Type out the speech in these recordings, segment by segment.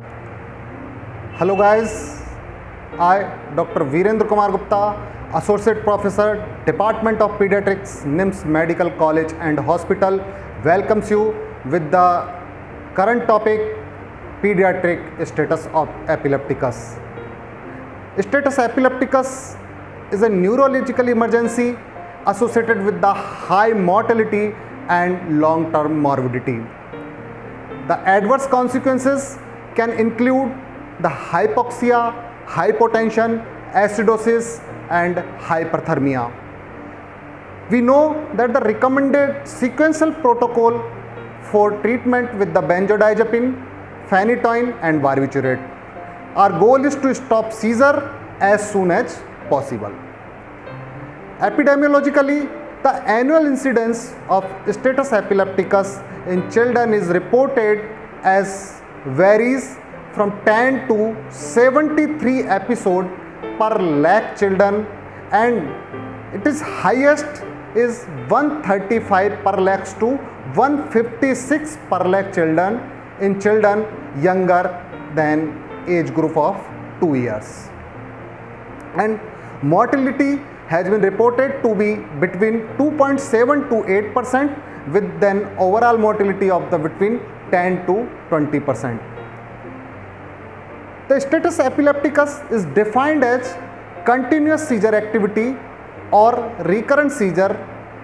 Hello guys, I Dr. Virendra Kumar Gupta, Associate Professor, Department of Pediatrics, NIMS Medical College and Hospital welcomes you with the current topic pediatric status of epilepticus. Status epilepticus is a neurological emergency associated with the high mortality and long-term morbidity. The adverse consequences can include the hypoxia, hypotension, acidosis and hyperthermia. We know that the recommended sequential protocol for treatment with the benzodiazepine, phenytoin and barbiturate. Our goal is to stop seizure as soon as possible. Epidemiologically, the annual incidence of status epilepticus in children is reported as varies from 10 to 73 episodes per lakh children, and it is highest is 135 per lakhs to 156 per lakh children in children younger than age group of 2 years. And mortality has been reported to be between 2.7 to 8% with an overall mortality of the between 10 to 20%. The status epilepticus is defined as continuous seizure activity or recurrent seizure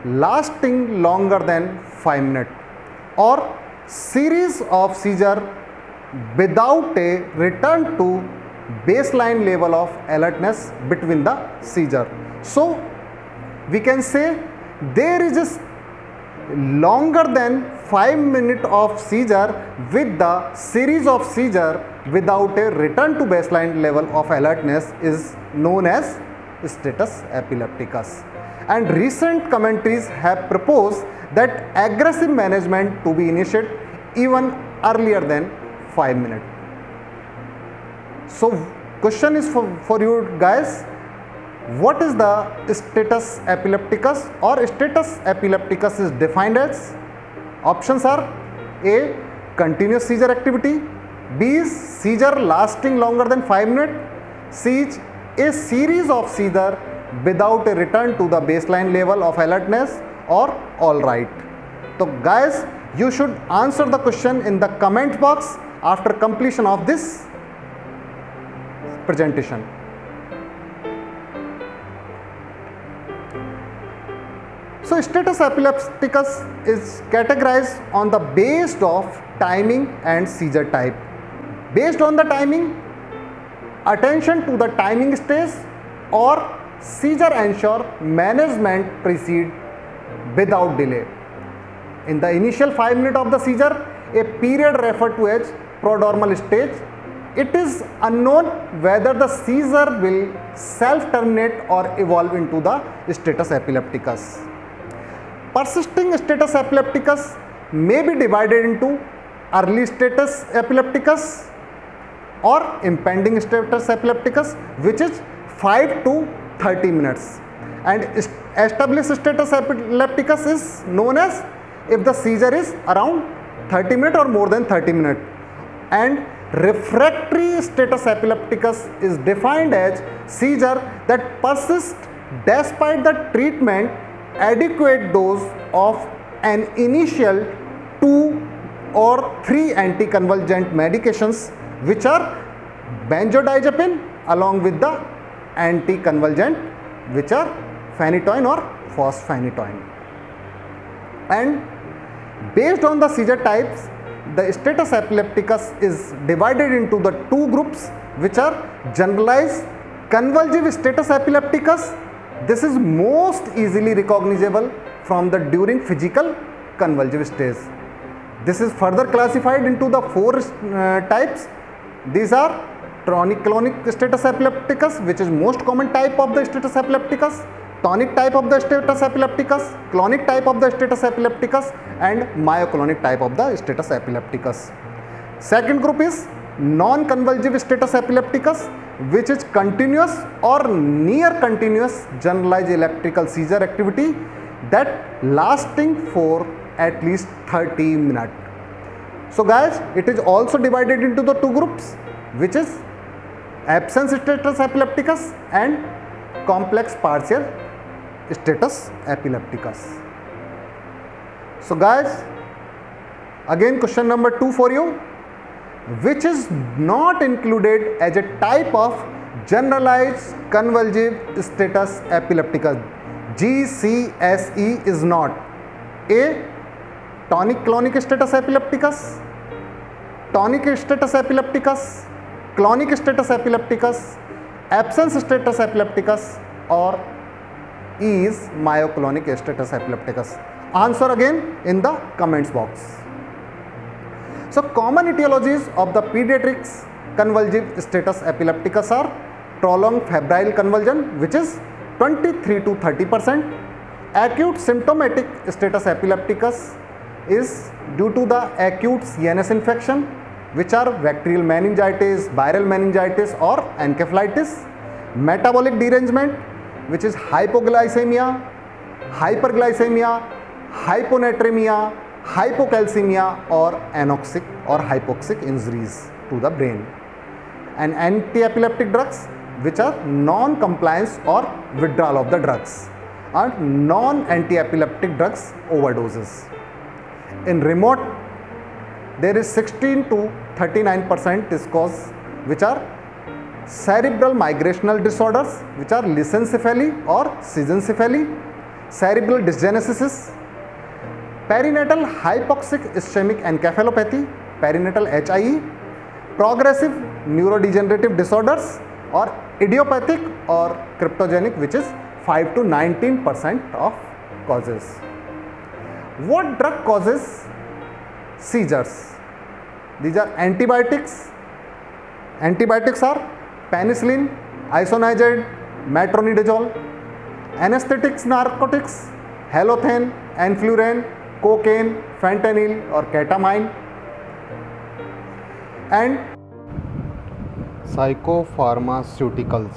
lasting longer than 5 minutes or series of seizure without a return to baseline level of alertness between the seizure. So we can say there is a longer than 5 minutes of seizure with the series of seizure without a return to baseline level of alertness is known as status epilepticus. And recent commentaries have proposed that aggressive management to be initiated even earlier than 5 minutes. So question is for you guys, what is the status epilepticus or status epilepticus is defined as? Options are A. Continuous seizure activity, B is seizure lasting longer than 5 minutes, C is a series of seizure without a return to the baseline level of alertness, or all right. So guys, you should answer the question in the comment box after completion of this presentation. So status epilepticus is categorized on the basis of timing and seizure type. Based on the timing, attention to the timing stage or seizure ensure management proceed without delay. In the initial 5 minutes of the seizure, a period referred to as prodromal stage, it is unknown whether the seizure will self-terminate or evolve into the status epilepticus. Persisting status epilepticus may be divided into early status epilepticus or impending status epilepticus, which is 5 to 30 minutes. And established status epilepticus is known as if the seizure is around 30 minutes or more than 30 minutes. And refractory status epilepticus is defined as seizure that persists despite the treatment adequate dose of an initial 2 or 3 anticonvulsant medications, which are benzodiazepine along with the anticonvulsant, which are phenytoin or fosphenytoin. And based on the seizure types, the status epilepticus is divided into the two groups, which are generalized convulsive status epilepticus. This is most easily recognizable from the during physical convulsive stage. This is further classified into the 4 types. These are tonic-clonic status epilepticus, which is most common type of the status epilepticus, tonic type of the status epilepticus, clonic type of the status epilepticus and myoclonic type of the status epilepticus. Second group is non-convulsive status epilepticus, which is continuous or near continuous generalized electrical seizure activity that lasting for at least 30 minutes. So guys, it is also divided into the two groups, which is absence status epilepticus and complex partial status epilepticus. So guys, again question number 2 for you, which is not included as a type of generalized convulsive status epilepticus. GCSE is not A. Tonic-clonic status epilepticus, tonic status epilepticus, clonic status epilepticus, absence status epilepticus, or E is myoclonic status epilepticus. Answer again in the comments box. So common etiologies of the pediatrics convulsive status epilepticus are prolonged febrile convulsion, which is 23 to 30%. Acute symptomatic status epilepticus is due to the acute CNS infection, which are bacterial meningitis, viral meningitis, or encephalitis. Metabolic derangement, which is hypoglycemia, hyperglycemia, hyponatremia, hypocalcemia, or anoxic or hypoxic injuries to the brain. And anti-epileptic drugs, which are non-compliance or withdrawal of the drugs, and non-anti-epileptic drugs overdoses. In remote, there is 16 to 39% is cause, which are cerebral migrational disorders, which are lissencephaly or schizencephaly, cerebral dysgenesis, perinatal hypoxic ischemic encephalopathy, perinatal HIE, progressive neurodegenerative disorders, or idiopathic or cryptogenic, which is 5 to 19% of causes. What drug causes seizures? These are antibiotics. Antibiotics are penicillin, isoniazid, metronidazole. Anesthetics, narcotics, halothane, enflurane, cocaine, fentanyl or ketamine. And psychopharmaceuticals,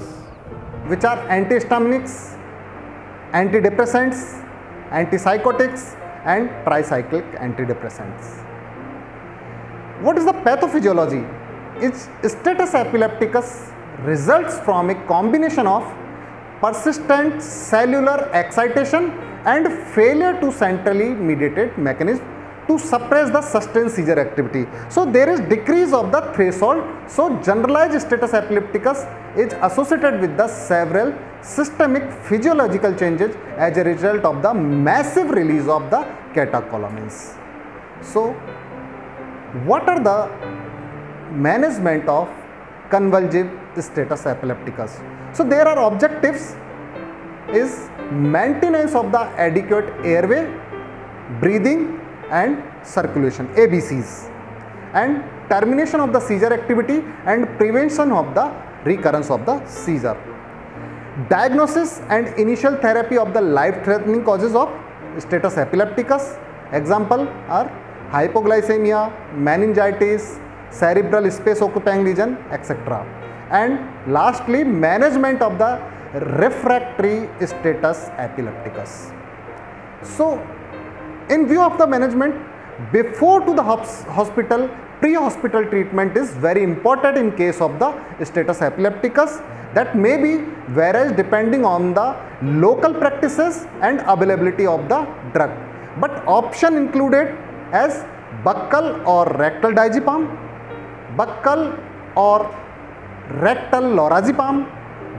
which are antihistaminics, antidepressants, antipsychotics, and tricyclic antidepressants. What is the pathophysiology? Its status epilepticus results from a combination of persistent cellular excitation and failure to centrally mediated mechanism to suppress the sustained seizure activity. So there is decrease of the threshold. So generalized status epilepticus is associated with the several systemic physiological changes as a result of the massive release of the catecholamines. So what are the management of convulsive status epilepticus? So there are objectives is maintenance of the adequate airway, breathing and circulation, ABCs, and termination of the seizure activity and prevention of the recurrence of the seizure. Diagnosis and initial therapy of the life-threatening causes of status epilepticus. Example are hypoglycemia, meningitis, cerebral space occupying lesion, etc. And lastly, management of the refractory status epilepticus. So in view of the management, before to the hospital, pre-hospital treatment is very important in case of the status epilepticus. That may be varies depending on the local practices and availability of the drug. But option included as buccal or rectal diazepam, buccal or rectal lorazepam,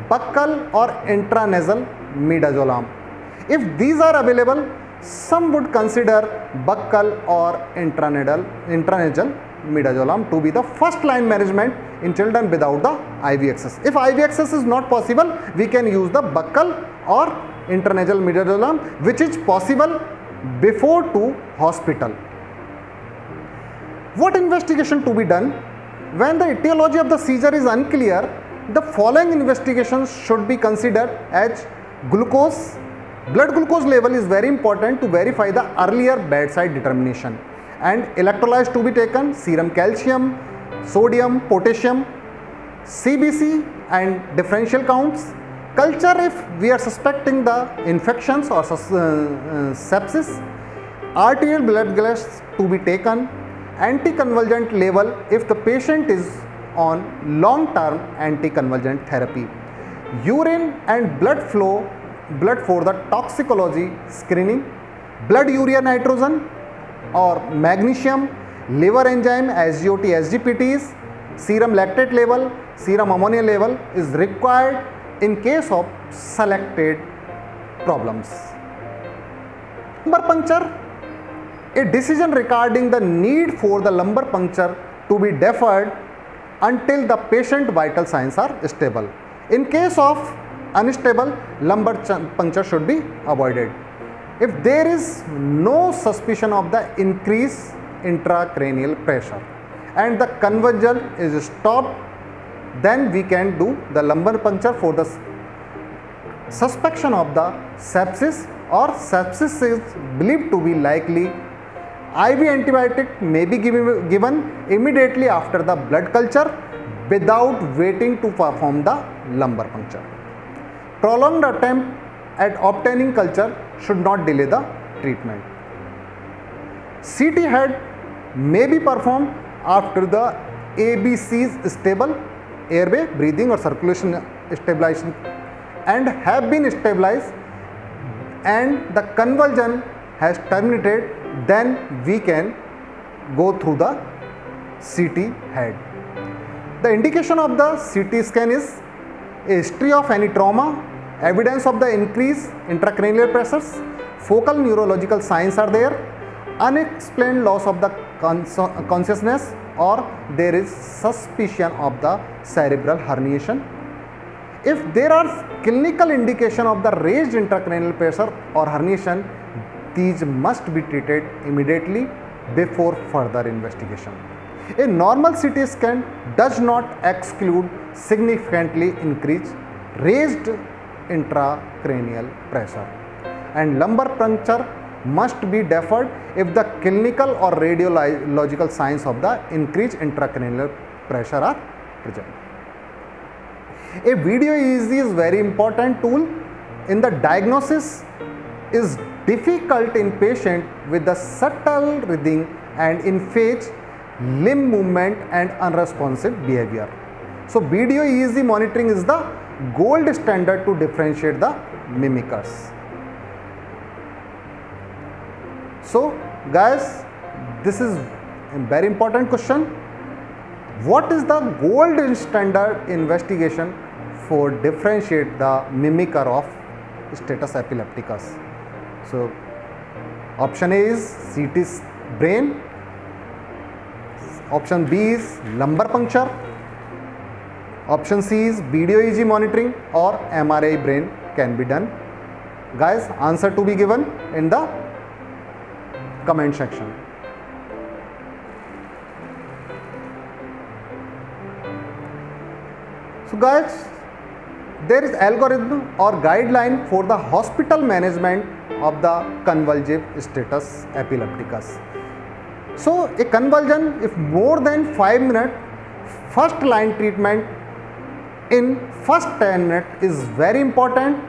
buccal or intranasal midazolam. If these are available, some would consider buccal or intranasal midazolam to be the first line management in children without the IV access. If IV access is not possible, we can use the buccal or intranasal midazolam, which is possible before to hospital. What investigation to be done? When the etiology of the seizure is unclear, the following investigations should be considered as glucose. Blood glucose level is very important to verify the earlier bedside determination, and electrolytes to be taken: serum calcium, sodium, potassium, CBC and differential counts. Culture if we are suspecting the infections or sepsis. Arterial blood gas to be taken. anticonvulsant level if the patient is on long-term anticonvulsant therapy. Urine and blood for the toxicology screening, blood urea nitrogen or magnesium, liver enzyme SGOT, SGPTs, serum lactate level, serum ammonia level is required in case of selected problems. Lumbar puncture, a decision regarding the need for the lumbar puncture to be deferred until the patient vital signs are stable. In case of unstable, lumbar puncture should be avoided. If there is no suspicion of the increased intracranial pressure and the convulsion is stopped, then we can do the lumbar puncture for the suspicion of the sepsis, or sepsis is believed to be likely. IV antibiotic may be given immediately after the blood culture without waiting to perform the lumbar puncture. Prolonged attempt at obtaining culture should not delay the treatment. CT head may be performed after the ABCs stable, airway, breathing or circulation stabilization, and have been stabilized and the convulsion has terminated, then we can go through the CT head. The indication of the CT scan is a history of any trauma, evidence of the increased intracranial pressures, focal neurological signs are there, unexplained loss of the consciousness, or there is suspicion of the cerebral herniation. If there are clinical indication of the raised intracranial pressure or herniation, these must be treated immediately before further investigation. A normal CT scan does not exclude significantly increased raised intracranial pressure, and lumbar puncture must be deferred if the clinical or radiological signs of the increased intracranial pressure are present. A video EEG is very important tool in the diagnosis. Is difficult in patient with the subtle breathing and in phase, limb movement and unresponsive behavior. So video EEG monitoring is the gold standard to differentiate the mimickers. So guys, this is a very important question. What is the gold standard investigation for differentiate the mimicker of status epilepticus? So option A is CT brain, option B is lumbar puncture, option C is video EEG monitoring, or MRI brain can be done. Guys, answer to be given in the comment section. So guys, there is algorithm or guideline for the hospital management of the convulsive status epilepticus. So a convulsion, if more than 5 minutes, first line treatment in first 10 minutes is very important.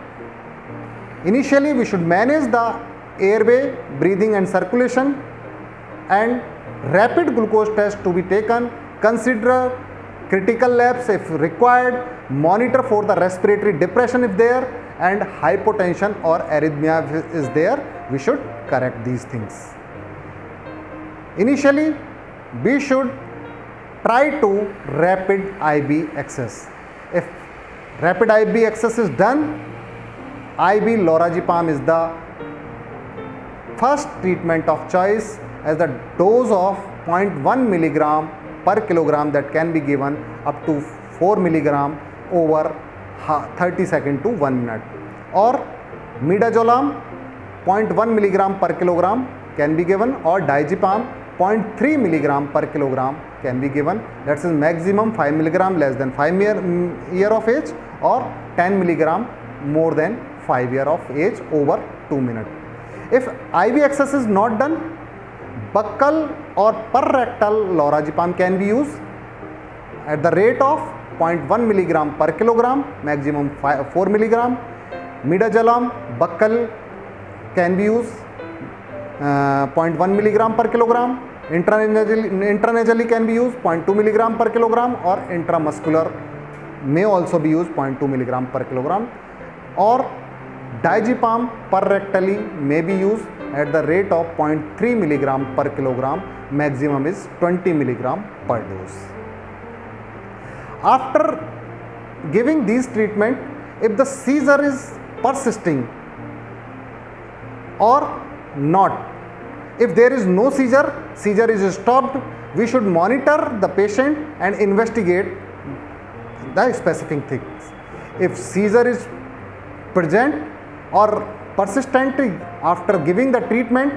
Initially we should manage the airway, breathing and circulation, and rapid glucose test to be taken. Consider critical labs if required, monitor for the respiratory depression if there, and hypotension or arrhythmia if is there, we should correct these things. Initially we should try to rapid IV access. If rapid IV access is done, IV lorazepam is the first treatment of choice, as the dose of 0.1 milligram per kilogram that can be given up to 4 milligram over 30 seconds to 1 minute, or midazolam 0.1 milligram per kilogram can be given, or diazepam 0.3 milligram per kilogram can be given. That is maximum 5 milligram less than 5 year of age, or 10 milligram more than 5 year of age over 2 minutes. If IV access is not done, buccal or per-rectal lorazepam can be used at the rate of 0.1 milligram per kilogram, maximum 4 milligram. Midazolam buccal can be used 0.1 milligram per kilogram, Intranasally can be used 0.2 milligram per kilogram, or intramuscular may also be used 0.2 milligram per kilogram, or diazepam per rectally may be used at the rate of 0.3 milligram per kilogram. Maximum is 20 milligram per dose. After giving these treatment, if the seizure is persisting or not, if there is no seizure, seizure is stopped, we should monitor the patient and investigate the specific things. If seizure is present or persistent after giving the treatment,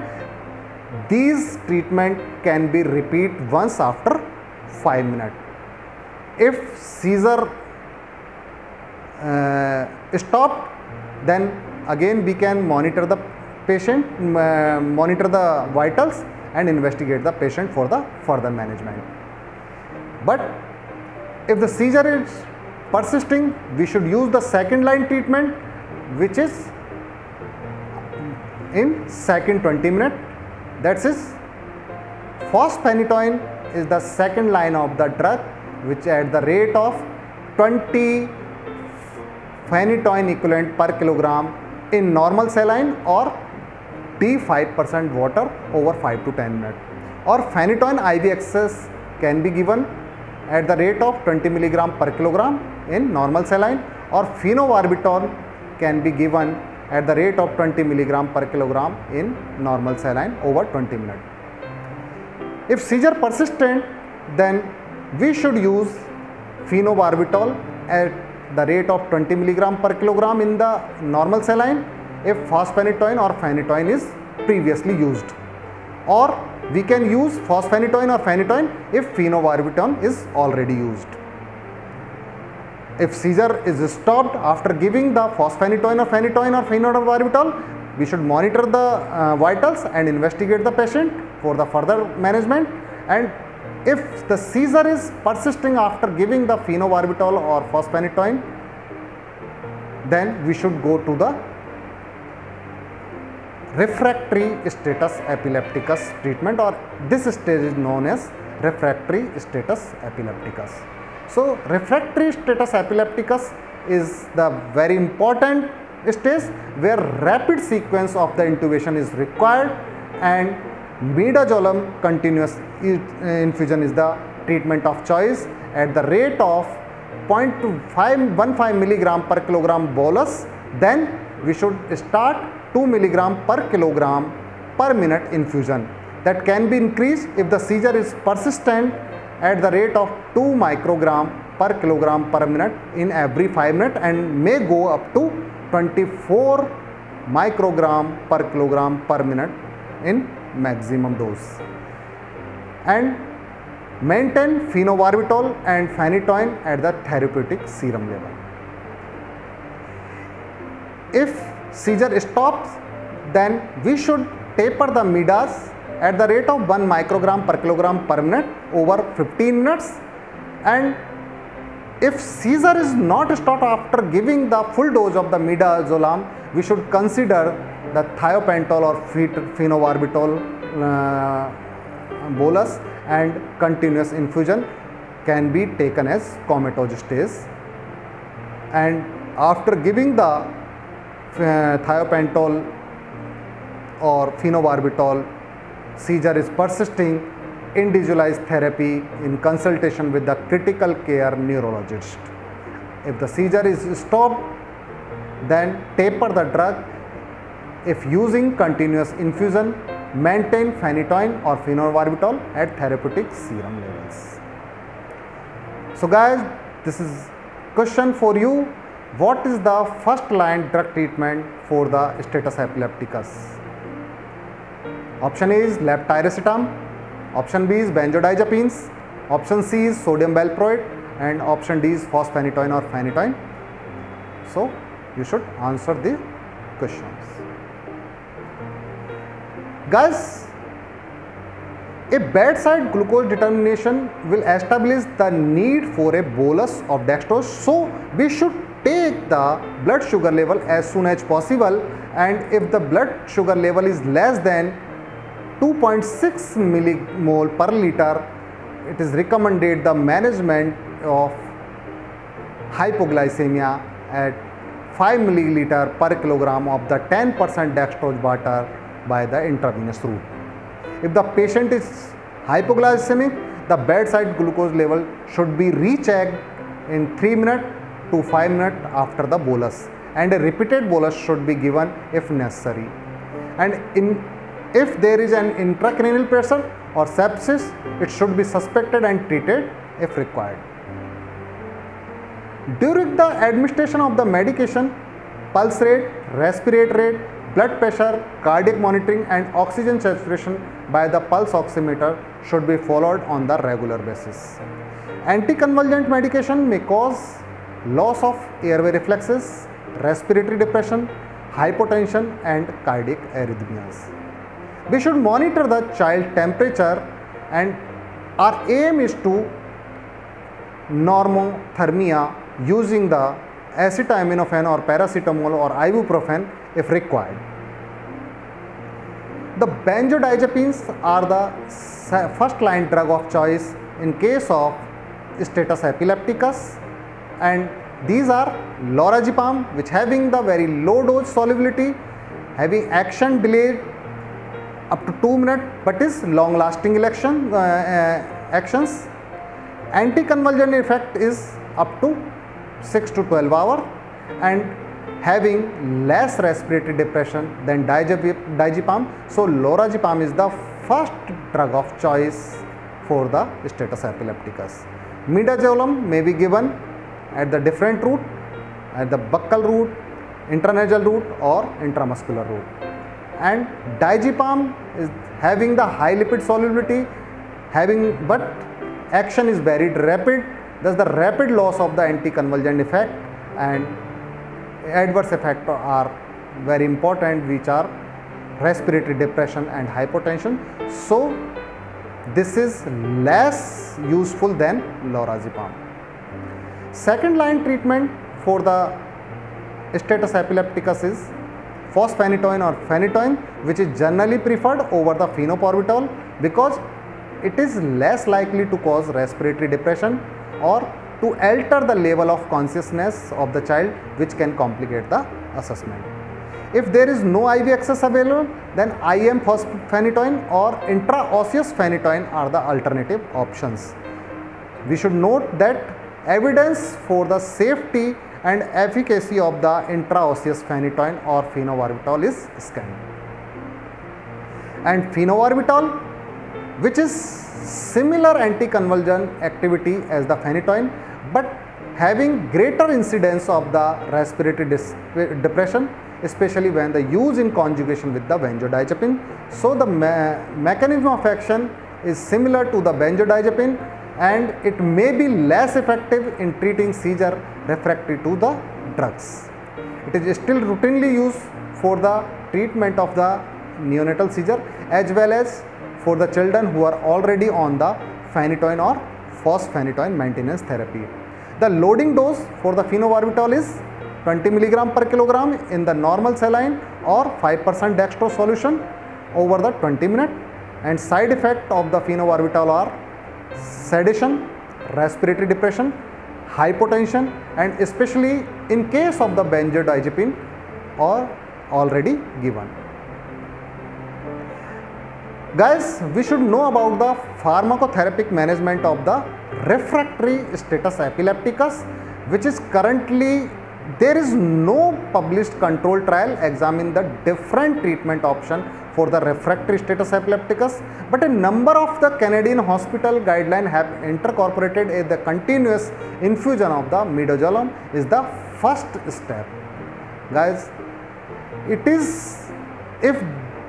these treatment can be repeat once after 5 minutes. If seizure stopped, then again we can monitor the patient, monitor the vitals and investigate the patient for the further management. But if the seizure is persisting, we should use the second line treatment, which is in second 20 minutes. That is, fosphenytoin is the second line of the drug, which at the rate of 20 phenytoin equivalent per kilogram in normal saline, or D5% water over 5 to 10 minutes. Or phenytoin IV access can be given at the rate of 20 milligram per kilogram in normal saline, or phenobarbital can be given at the rate of 20 milligram per kilogram in normal saline over 20 minutes. If seizure persistent, then we should use phenobarbital at the rate of 20 milligram per kilogram in the normal saline if fosphenytoin or phenytoin is previously used, or we can use fosphenytoin or phenytoin if phenobarbital is already used. If seizure is stopped after giving the fosphenytoin or phenytoin or phenobarbital, we should monitor the vitals and investigate the patient for the further management. And if the seizure is persisting after giving the phenobarbital or fosphenytoin, then we should go to the refractory status epilepticus treatment, or this stage is known as refractory status epilepticus. So refractory status epilepticus is the very important stage where rapid sequence of the intubation is required, and midazolam continuous infusion is the treatment of choice at the rate of 0.15 milligram per kilogram bolus. Then we should start 2 milligram per kilogram per minute infusion. That can be increased if the seizure is persistent at the rate of 2 microgram per kilogram per minute in every 5 minutes, and may go up to 24 microgram per kilogram per minute in maximum dose. And maintain phenobarbital and phenytoin at the therapeutic serum level. If seizure stops, then we should taper the midas at the rate of 1 microgram per kilogram per minute over 15 minutes. And if seizure is not stopped after giving the full dose of the midazolam, we should consider the thiopentol or phenobarbital bolus, and continuous infusion can be taken as comatose stage. And after giving the thiopentol or phenobarbital, seizure is persisting, individualized therapy in consultation with the critical care neurologist. If the seizure is stopped, then taper the drug. If using continuous infusion, maintain phenytoin or phenobarbital at therapeutic serum levels. So guys, this is question for you. What is the first line drug treatment for the status epilepticus? Option A is levetiracetam, option B is benzodiazepines, option C is sodium valproate, and option D is fosphenytoin or phenytoin. So you should answer the questions. Guys, a bedside glucose determination will establish the need for a bolus of dextrose, so we should take the blood sugar level as soon as possible, and if the blood sugar level is less than 2.6 millimole per liter, it is recommended the management of hypoglycemia at 5 milliliter per kilogram of the 10% dextrose water by the intravenous route. If the patient is hypoglycemic, the bedside glucose level should be rechecked in 3 minutes to 5 minutes after the bolus, and a repeated bolus should be given if necessary. And if there is an intracranial pressure or sepsis, it should be suspected and treated if required. During the administration of the medication, pulse rate, respiratory rate, blood pressure, cardiac monitoring and oxygen saturation by the pulse oximeter should be followed on the regular basis. Anticonvulsant medication may cause loss of airway reflexes, respiratory depression, hypotension and cardiac arrhythmias. We should monitor the child temperature, and our aim is to normothermia using the acetaminophen or paracetamol or ibuprofen if required. The benzodiazepines are the first line drug of choice in case of status epilepticus, and these are lorazepam, which having the very low dose solubility, having action delayed up to 2 minutes but is long lasting actions. Anticonvulsant effect is up to 6 to 12 hours and having less respiratory depression than diazepam. So lorazepam is the first drug of choice for the status epilepticus. Midazolam may be given at the different route, at the buccal route, intranasal route or intramuscular route. And diazepam is having the high lipid solubility, but action is very rapid. Thus the rapid loss of the anticonvulsant effect and adverse effects are very important, which are respiratory depression and hypotension. So this is less useful than lorazepam. Second line treatment for the status epilepticus is fosphenytoin or phenytoin, which is generally preferred over the phenobarbital because it is less likely to cause respiratory depression or to alter the level of consciousness of the child, which can complicate the assessment. If there is no IV access available, then IM fosphenytoin or intraosseous phenytoin are the alternative options. We should note that evidence for the safety and efficacy of the intraosseous phenytoin or phenobarbital is scant. And phenobarbital, which is similar anticonvulsant activity as the phenytoin, but having greater incidence of the respiratory depression, especially when the use in conjugation with the benzodiazepine. So the mechanism of action is similar to the benzodiazepine, and it may be less effective in treating seizure refractory to the drugs. It is still routinely used for the treatment of the neonatal seizure as well as for the children who are already on the phenytoin or fosphenytoin maintenance therapy. The loading dose for the phenobarbital is 20 mg per kilogram in the normal saline or 5% dextrose solution over the 20 minutes, and side effect of the phenobarbital are sedation, respiratory depression, hypotension, and especially in case of the benzodiazepine are already given. Guys, we should know about the pharmacotherapic management of the refractory status epilepticus, which is currently there is no published control trial examining the different treatment option for the refractory status epilepticus, but a number of the Canadian hospital guidelines have incorporated the continuous infusion of the midazolam is the first step. Guys, it is if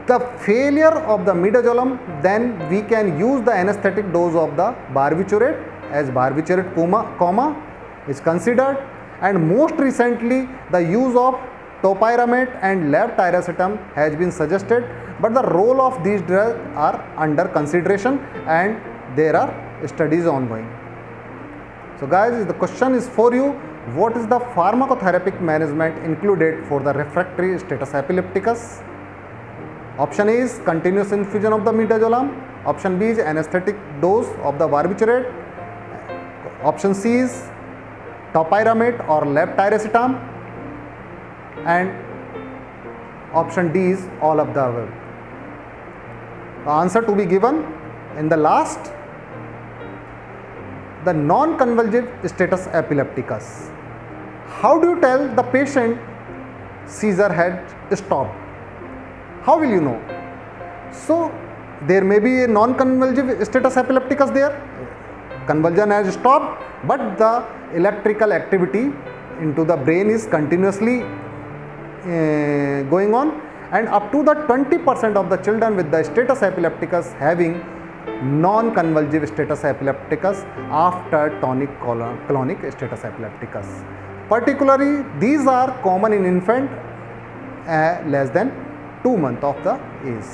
the failure of the midazolam, then we can use the anesthetic dose of the barbiturate, as barbiturate coma is considered, and most recently the use of topiramate and levetiracetam has been suggested, but the role of these drugs are under consideration and there are studies ongoing. So guys, the question is for you, what is the pharmacotherapeutic management included for the refractory status epilepticus? Option A is continuous infusion of the midazolam. Option B is anesthetic dose of the barbiturate. Option C is topiramate or levetiracetam. And option D is all of the above. The answer to be given in the last, the non-convulsive status epilepticus. How do you tell the patient seizure had stopped? How will you know? So there may be a non-convulsive status epilepticus there. Convulsion has stopped, but the electrical activity into the brain is continuously going on, and up to the 20% of the children with the status epilepticus having non-convulsive status epilepticus after tonic-clonic status epilepticus. Particularly, these are common in infant less than 2 months of the age.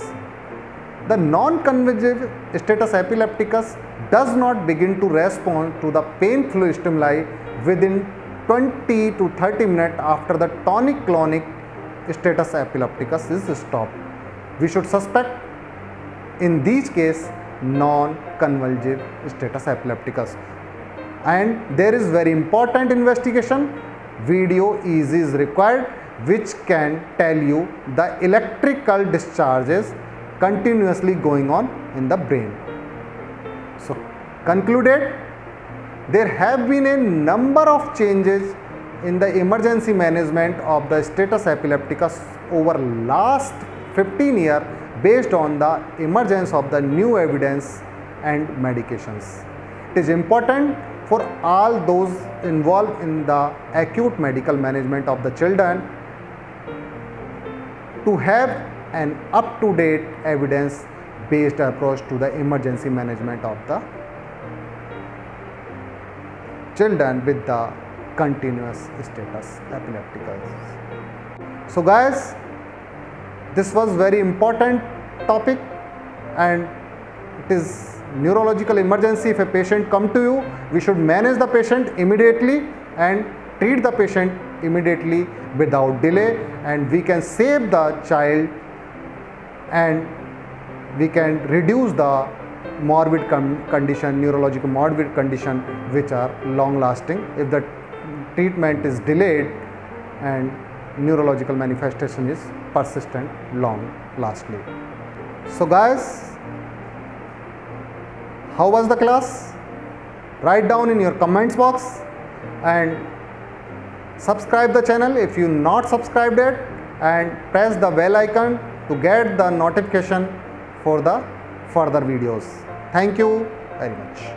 The non-convulsive status epilepticus does not begin to respond to the painful stimuli within 20 to 30 minutes after the tonic-clonic status epilepticus is stopped. We should suspect in these cases non-convulsive status epilepticus. And there is very important investigation, video EEG is required, which can tell you the electrical discharges continuously going on in the brain. So concluded, there have been a number of changes in the emergency management of the status epilepticus over last 15 years based on the emergence of the new evidence and medications. It is important for all those involved in the acute medical management of the children to have an up-to-date evidence-based approach to the emergency management of the children with the continuous status epilepticus. So guys, this was very important topic, and it is neurological emergency. If a patient come to you, we should manage the patient immediately and treat the patient immediately without delay, and we can save the child and we can reduce the morbid condition, neurological morbid condition which are long lasting if the treatment is delayed and neurological manifestation is persistent long lastly. So guys, how was the class? Write down in your comments box and subscribe the channel if you not subscribed yet, and press the bell icon to get the notification for the further videos. Thank you very much.